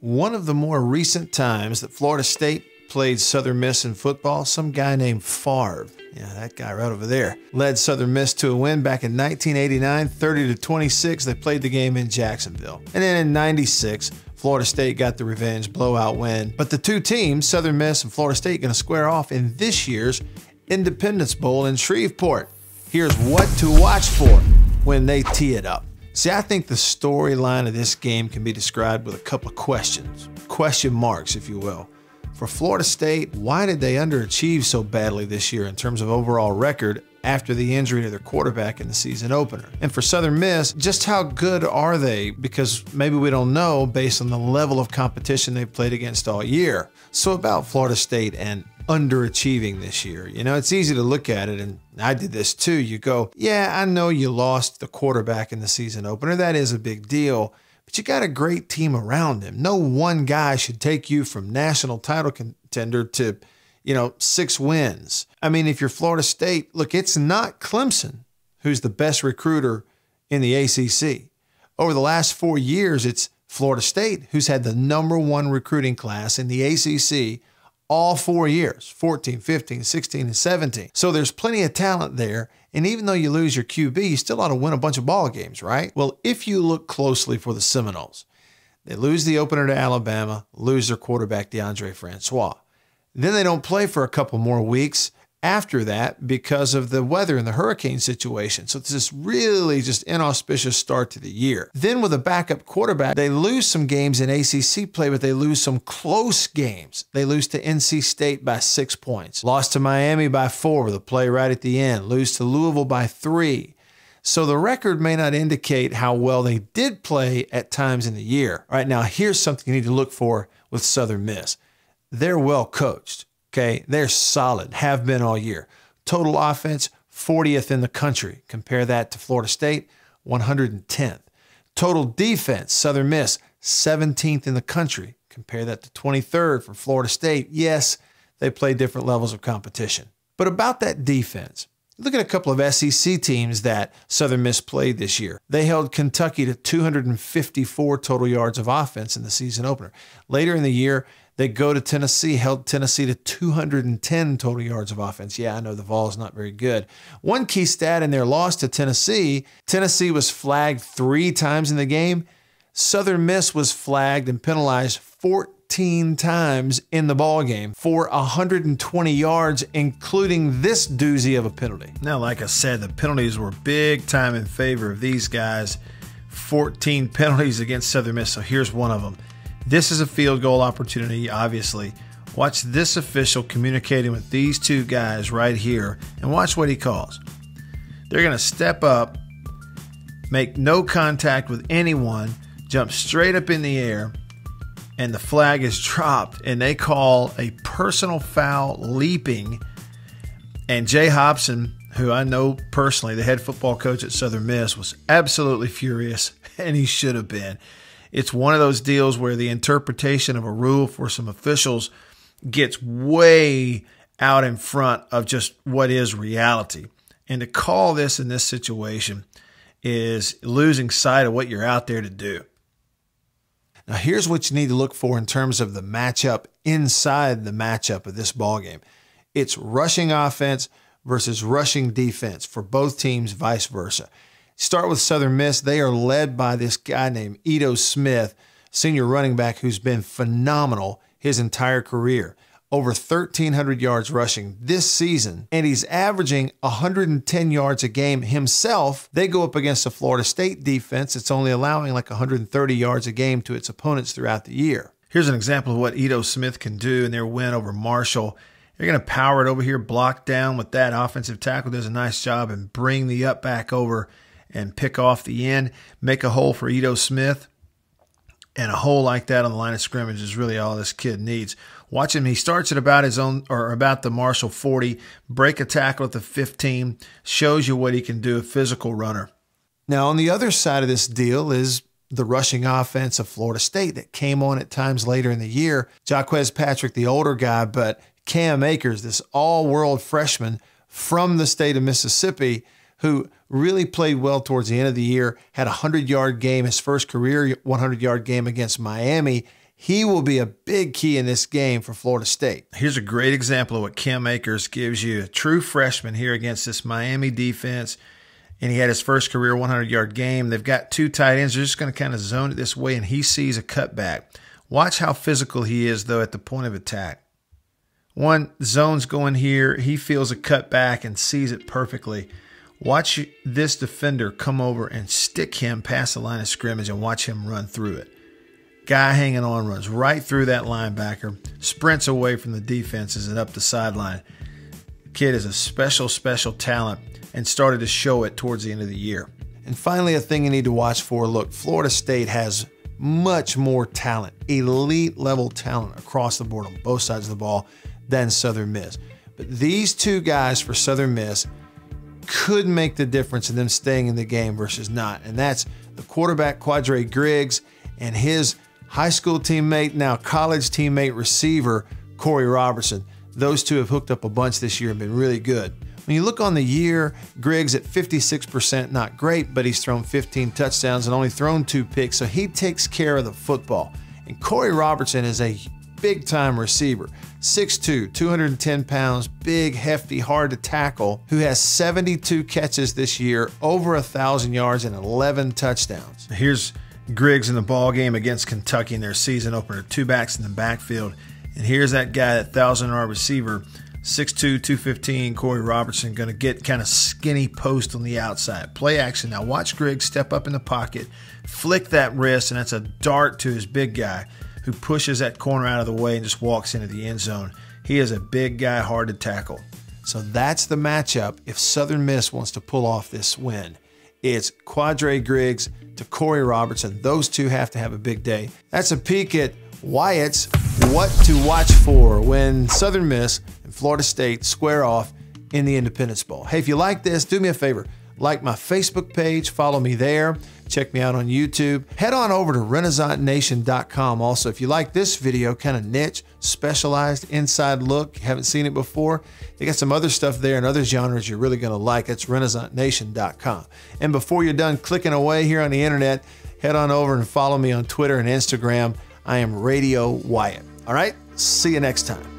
One of the more recent times that Florida State played Southern Miss in football, some guy named Favre, yeah, that guy right over there, led Southern Miss to a win back in 1989, 30-26. They played the game in Jacksonville. And then in 96, Florida State got the revenge blowout win. But the two teams, Southern Miss and Florida State, going to square off in this year's Independence Bowl in Shreveport. Here's what to watch for when they tee it up. See, I think the storyline of this game can be described with a couple of questions. Question marks, if you will. For Florida State, why did they underachieve so badly this year in terms of overall record after the injury to their quarterback in the season opener? And for Southern Miss, just how good are they? Because maybe we don't know based on the level of competition they've played against all year. So about Florida State and underachieving this year. You know, it's easy to look at it, and I did this too. You go, yeah, I know you lost the quarterback in the season opener. That is a big deal. But you got a great team around him. No one guy should take you from national title contender to, 6 wins. I mean, if you're Florida State, look, it's not Clemson who's the best recruiter in the ACC. Over the last 4 years, it's Florida State who's had the #1 recruiting class in the ACC all 4 years, 14, 15, 16, and 17. So there's plenty of talent there. And even though you lose your QB, you still ought to win a bunch of ball games, right? Well, if you look closely for the Seminoles, they lose the opener to Alabama, lose their quarterback, DeAndre Francois. Then they don't play for a couple more weeks after that because of the weather and the hurricane situation. So it's this really just inauspicious start to the year. Then with a backup quarterback, they lose some games in ACC play, but they lose some close games. They lose to NC State by 6 points. Lost to Miami by 4 with a play right at the end. Lose to Louisville by 3. So the record may not indicate how well they did play at times in the year. All right, now here's something you need to look for with Southern Miss. They're well coached. Okay, they're solid, have been all year. Total offense, 40th in the country. Compare that to Florida State, 110th. Total defense, Southern Miss, 17th in the country. Compare that to 23rd for Florida State. Yes, they play different levels of competition. But about that defense, look at a couple of SEC teams that Southern Miss played this year. They held Kentucky to 254 total yards of offense in the season opener. Later in the year, they go to Tennessee, held Tennessee to 210 total yards of offense. Yeah, I know the Vol is not very good. One key stat in their loss to Tennessee, Tennessee was flagged 3 times in the game. Southern Miss was flagged and penalized 14 times in the ball game for 120 yards, including this doozy of a penalty. Now, like I said, the penalties were big time in favor of these guys. 14 penalties against Southern Miss, so here's one of them. This is a field goal opportunity, obviously. Watch this official communicating with these two guys right here, and watch what he calls. They're going to step up, make no contact with anyone, jump straight up in the air, and the flag is dropped, and they call a personal foul leaping. And Jay Hobson, who I know personally, the head football coach at Southern Miss, was absolutely furious, and he should have been. It's one of those deals where the interpretation of a rule for some officials gets way out in front of just what is reality. And to call this in this situation is losing sight of what you're out there to do. Now, here's what you need to look for in terms of the matchup inside the matchup of this ballgame. It's rushing offense versus rushing defense for both teams, vice versa. Start with Southern Miss. They are led by this guy named Ito Smith, senior running back who's been phenomenal his entire career. Over 1,300 yards rushing this season, and he's averaging 110 yards a game himself. They go up against a Florida State defense that's only allowing like 130 yards a game to its opponents throughout the year. Here's an example of what Ito Smith can do in their win over Marshall. They're going to power it over here, block down with that offensive tackle. Does a nice job and bring the up back over and pick off the end, make a hole for Ito Smith. And a hole like that on the line of scrimmage is really all this kid needs. Watch him. He starts at about his own, or about the Marshall 40, break a tackle at the 15, shows you what he can do, a physical runner. Now, on the other side of this deal is the rushing offense of Florida State that came on at times later in the year. Jaquez Patrick, the older guy, but Cam Akers, this all-world freshman from the state of Mississippi, who really played well towards the end of the year, had a 100-yard game, his first career 100-yard game against Miami. He will be a big key in this game for Florida State. Here's a great example of what Cam Akers gives you. A true freshman here against this Miami defense, and he had his first career 100-yard game. They've got two tight ends. They're just going to kind of zone it this way, and he sees a cutback. Watch how physical he is, though, at the point of attack. One zone's going here. He feels a cutback and sees it perfectly. Watch this defender come over and stick him past the line of scrimmage and watch him run through it. Guy hanging on runs right through that linebacker, sprints away from the defenses and up the sideline. Kid is a special talent and started to show it towards the end of the year. And finally, a thing you need to watch for. Look, Florida State has much more talent, elite level talent across the board on both sides of the ball than Southern Miss. But these two guys for Southern Miss could make the difference in them staying in the game versus not. And that's the quarterback, Quadree Griggs, and his high school teammate, now college teammate receiver, Corey Robertson. Those two have hooked up a bunch this year and been really good. When you look on the year, Griggs at 56%, not great, but he's thrown 15 touchdowns and only thrown 2 picks, so he takes care of the football. And Corey Robertson is a big-time receiver, 6'2", 210 pounds, big, hefty, hard to tackle, who has 72 catches this year, over 1,000 yards and 11 touchdowns. Here's Griggs in the ball game against Kentucky in their season opener, 2 backs in the backfield. And here's that guy, that 1,000-yard receiver, 6'2", 215, Corey Robertson, going to get kind of skinny post on the outside. Play action. Now watch Griggs step up in the pocket, flick that wrist, and that's a dart to his big guy, who pushes that corner out of the way and just walks into the end zone. He is a big guy, hard to tackle. So that's the matchup if Southern Miss wants to pull off this win. It's Quadree Griggs to Corey Robertson. Those two have to have a big day. That's a peek at Wyatt's what to watch for when Southern Miss and Florida State square off in the Independence Bowl. Hey, if you like this, do me a favor. Like my Facebook page, follow me there. Check me out on YouTube. Head on over to RenaissanceNation.com. Also, if you like this video, kind of niche, specialized, inside look, you haven't seen it before, they got some other stuff there and other genres you're really going to like. It's RenaissanceNation.com. And before you're done clicking away here on the internet, head on over and follow me on Twitter and Instagram. I am Radio Wyatt. All right, see you next time.